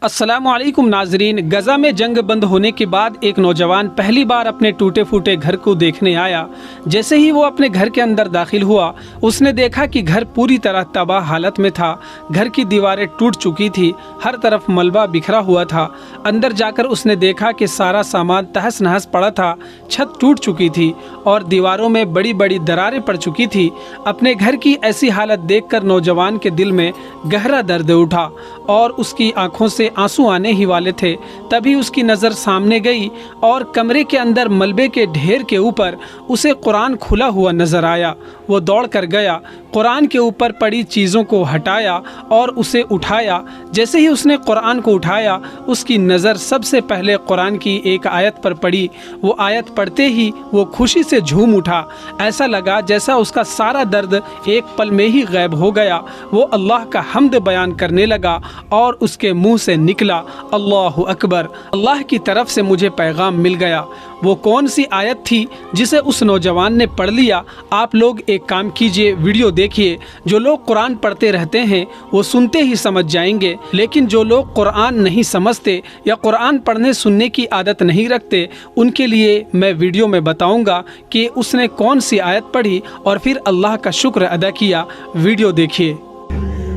अस्सलामु अलैकुम नाजरीन। गज़ा में जंग बंद होने के बाद एक नौजवान पहली बार अपने टूटे फूटे घर को देखने आया। जैसे ही वो अपने घर के अंदर दाखिल हुआ, उसने देखा कि घर पूरी तरह तबाह हालत में था। घर की दीवारें टूट चुकी थी, हर तरफ मलबा बिखरा हुआ था। अंदर जाकर उसने देखा कि सारा सामान तहस नहस पड़ा था, छत टूट चुकी थी और दीवारों में बड़ी बड़ी दरारें पड़ चुकी थी। अपने घर की ऐसी हालत देखकर नौजवान के दिल में गहरा दर्द उठा और उसकी आंखों से आंसू आने ही वाले थे। तभी उसकी नज़र सामने गई और कमरे के अंदर मलबे के ढेर के ऊपर उसे कुरान खुला हुआ नजर आया। वो दौड़ कर गया, कुरान के ऊपर पड़ी चीज़ों को हटाया और उसे उठाया। जैसे ही उसने कुरान को उठाया, उसकी नज़र सबसे पहले कुरान की एक आयत पर पड़ी। वो आयत पढ़ते ही वो खुशी से झूम उठा। ऐसा लगा जैसा उसका सारा दर्द एक पल में ही गायब हो गया। वो अल्लाह का हम्द बयान करने लगा और उसके मुंह से निकला, अल्लाहु अकबर, अल्लाह की तरफ से मुझे पैगाम मिल गया। वो कौन सी आयत थी जिसे उस नौजवान ने पढ़ लिया? आप लोग एक काम कीजिए, वीडियो देखिए। जो लोग कुरान पढ़ते रहते हैं वो सुनते ही समझ जाएंगे, लेकिन जो लोग कुरान नहीं समझते या कुरान पढ़ने सुनने की आदत नहीं रखते, उनके लिए मैं वीडियो में बताऊंगा कि उसने कौन सी आयत पढ़ी और फिर अल्लाह का शुक्र अदा किया। वीडियो देखिए।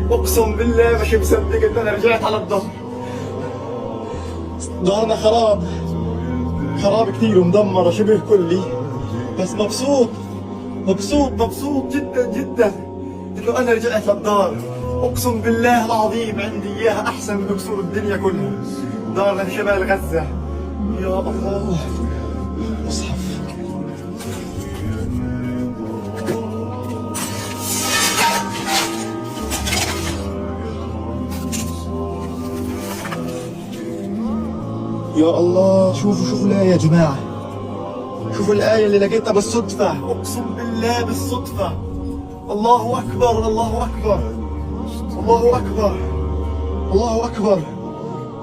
اقسم بالله مش مصدق ان انا رجعت على الظهر. ظهرنا خراب كثير ومدمر شبه كلي، بس مبسوط جدا انه انا رجعت للدار. اقسم بالله العظيم عندي اياها احسن من قصور الدنيا كلها. دارنا في شمال غزة. يا الله، مصحف. يا الله، شوفوا الآية يا جماعة، شوفوا الآية اللي لقيتها بالصدفة، أقسم بالله بالصدفة. الله أكبر، الله أكبر، الله أكبر، الله أكبر.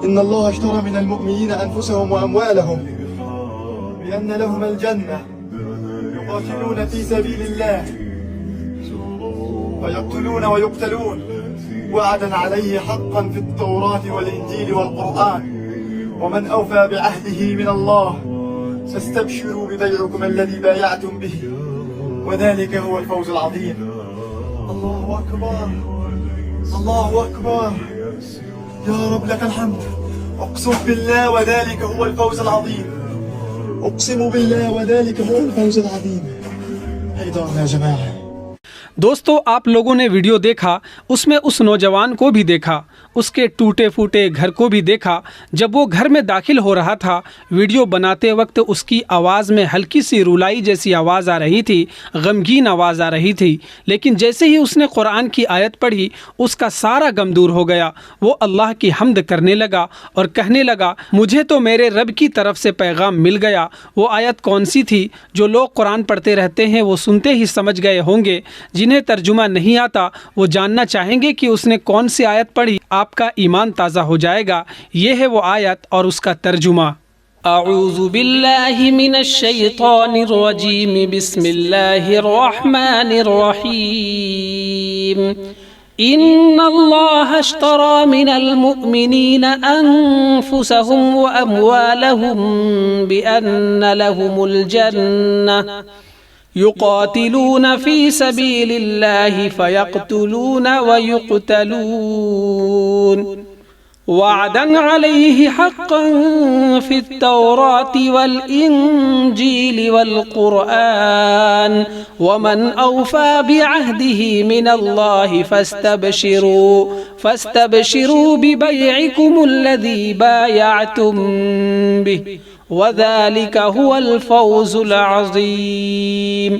إن الله اشترى من المؤمنين أنفسهم وأموالهم بأن لهم الجنة يقاتلون في سبيل الله ويقتلون ويقتلون وعدا عليه حقا في التوراة والإنجيل والقرآن. ومن أوفى بعهده من الله فاستبشروا ببيعكم الذي بايعتم به وذلك هو الفوز العظيم. الله أكبر، الله أكبر، يا رب لك الحمد. أقسم بالله وذلك هو الفوز العظيم، أقسم بالله وذلك هو الفوز العظيم. هيدرنا يا جماعة. दोस्तों, आप लोगों ने वीडियो देखा, उसमें उस नौजवान को भी देखा, उसके टूटे फूटे घर को भी देखा। जब वो घर में दाखिल हो रहा था, वीडियो बनाते वक्त उसकी आवाज़ में हल्की सी रुलाई जैसी आवाज़ आ रही थी, गमगीन आवाज़ आ रही थी। लेकिन जैसे ही उसने कुरान की आयत पढ़ी, उसका सारा गम दूर हो गया। वो अल्लाह की हम्द करने लगा और कहने लगा, मुझे तो मेरे रब की तरफ से पैगाम मिल गया। वो आयत कौन सी थी? जो लोग कुरान पढ़ते रहते हैं वो सुनते ही समझ गए होंगे। जिन्हें तर्जुमा नहीं आता वो जानना चाहेंगे कि उसने कौन सी आयत पढ़ी। आपका ईमान ताज़ा हो जाएगा। ये है वो आयत और उसका तर्जुमा। अऊज़ु बिल्लाहि मिनश शैतानिर रजीम, बिस्मिल्लाहिर रहमानिर रहीम। इन्नल्लाह अश्तरा मिनल मुअ्मिनीना अनफुसहुम व अमवालहुम बिअन्न लहुमुल जन्नह युक़ातिलून फ़ी सबीलिल्लाहि फ़यक़्तुलून व युक़्तलून वअदन अलैहि हक़्क़न फ़ित्तौराति वल इंजीलि वल क़ुरआन वमन औफ़ा बिअहदिहि मिनल्लाहि फ़स्तबशिरू बिबैइकुमुल्लज़ी बायअतुम बिहि वज़ालिका हुवल फ़ौज़ुल अज़ीम।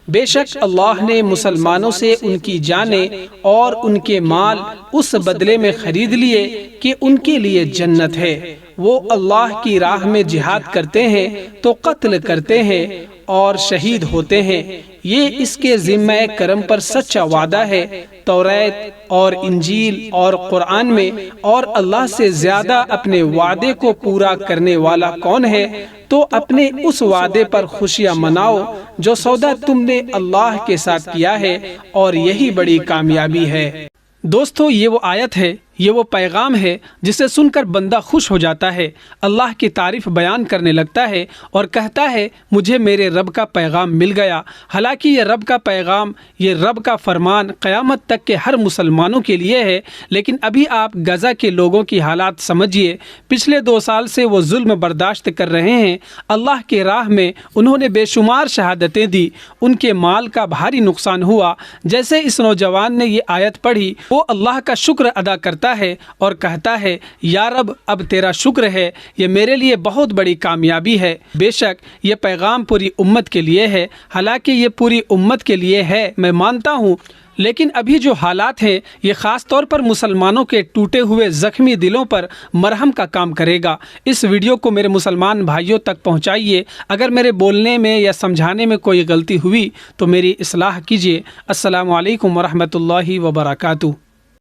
बेशक अल्लाह ने मुसलमानों से उनकी जानें और उनके माल उस बदले में खरीद लिए कि उनके लिए जन्नत है। वो अल्लाह की राह में जिहाद करते हैं तो कत्ल करते हैं और शहीद होते हैं। ये इसके ज़िम्मे करम पर सच्चा वादा है। तौरात और इंजील और कुरान में और अल्लाह से ज़्यादा अपने वादे को पूरा करने वाला कौन है? तो अपने उस वादे पर खुशियाँ मनाओ जो सौदा तुमने अल्लाह के साथ किया है, और यही बड़ी कामयाबी है। दोस्तों, ये वो आयत है, یہ وہ پیغام ہے جسے سن کر بندہ خوش ہو جاتا ہے، اللہ کی تعریف بیان کرنے لگتا ہے اور کہتا ہے مجھے میرے رب کا پیغام مل گیا۔ حالانکہ یہ رب کا پیغام، یہ رب کا فرمان قیامت تک کے ہر مسلمانوں کے لیے ہے، لیکن ابھی آپ غزہ کے لوگوں کی حالات سمجھیے۔ پچھلے 2 سال سے وہ ظلم برداشت کر رہے ہیں، اللہ کے راہ میں انہوں نے بے شمار شہادتیں دی، ان کے مال کا بھاری نقصان ہوا۔ جیسے اس نوجوان نے یہ آیت پڑھی، وہ اللہ کا شکر ادا کرتا ہے اور کہتا ہے یا رب اب تیرا شکر ہے، یہ میرے لیے بہت بڑی کامیابی ہے۔ بے شک یہ پیغام پوری امت کے لیے ہے، حالانکہ یہ پوری امت کے لیے ہے میں مانتا ہوں، لیکن ابھی جو حالات ہیں یہ خاص طور پر مسلمانوں کے ٹوٹے ہوئے زخمی دلوں پر مرہم کا کام کرے گا۔ اس ویڈیو کو میرے مسلمان بھائیوں تک پہنچائیے۔ اگر میرے بولنے میں یا سمجھانے میں کوئی غلطی ہوئی تو میری اصلاح کیجیے۔ السلام علیکم ورحمۃ اللہ وبرکاتہ۔